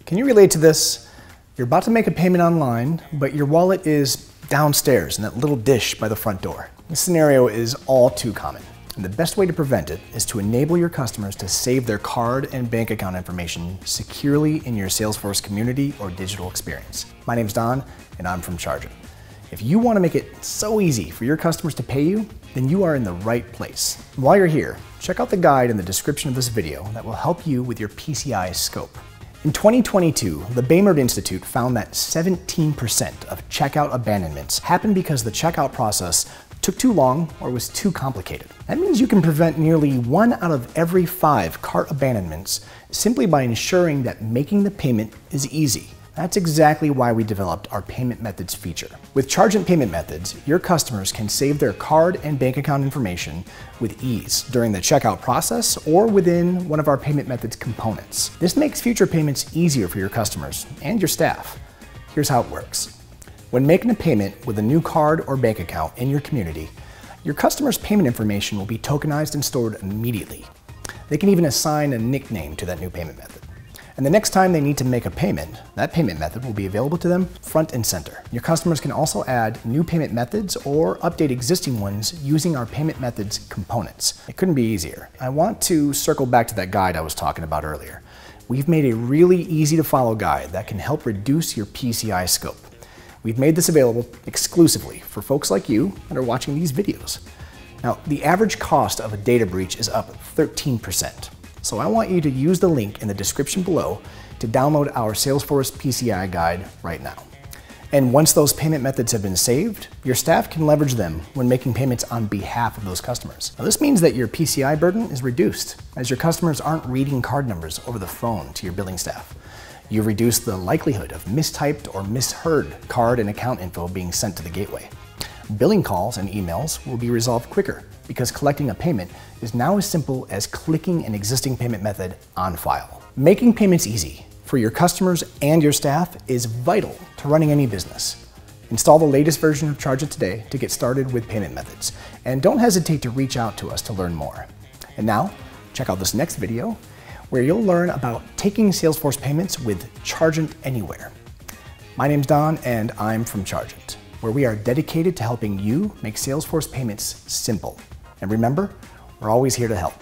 Can you relate to this? You're about to make a payment online, but your wallet is downstairs in that little dish by the front door. This scenario is all too common, and the best way to prevent it is to enable your customers to save their card and bank account information securely in your Salesforce community or digital experience. My name's Don, and I'm from Chargent. If you want to make it so easy for your customers to pay you, then you are in the right place. While you're here, check out the guide in the description of this video that will help you with your PCI Scope. In 2022, the Baymard Institute found that 17% of checkout abandonments happened because the checkout process took too long or was too complicated. That means you can prevent nearly 1 out of every 5 cart abandonments simply by ensuring that making the payment is easy. That's exactly why we developed our Payment Methods feature. With Chargent Payment Methods, your customers can save their card and bank account information with ease during the checkout process or within one of our Payment Methods components. This makes future payments easier for your customers and your staff. Here's how it works. When making a payment with a new card or bank account in your community, your customer's payment information will be tokenized and stored immediately. They can even assign a nickname to that new payment method. And the next time they need to make a payment, that payment method will be available to them front and center. Your customers can also add new payment methods or update existing ones using our Payment Methods components. It couldn't be easier. I want to circle back to that guide I was talking about earlier. We've made a really easy to follow guide that can help reduce your PCI scope. We've made this available exclusively for folks like you that are watching these videos. Now, the average cost of a data breach is up 13%. So I want you to use the link in the description below to download our Salesforce PCI guide right now. And once those payment methods have been saved, your staff can leverage them when making payments on behalf of those customers. Now, this means that your PCI burden is reduced, as your customers aren't reading card numbers over the phone to your billing staff. You reduce the likelihood of mistyped or misheard card and account info being sent to the gateway. Billing calls and emails will be resolved quicker because collecting a payment is now as simple as clicking an existing payment method on file. Making payments easy for your customers and your staff is vital to running any business. Install the latest version of Chargent today to get started with payment methods, and don't hesitate to reach out to us to learn more. And now, check out this next video where you'll learn about taking Salesforce payments with Chargent Anywhere. My name's Don, and I'm from Chargent, where we are dedicated to helping you make Salesforce payments simple. And remember, we're always here to help.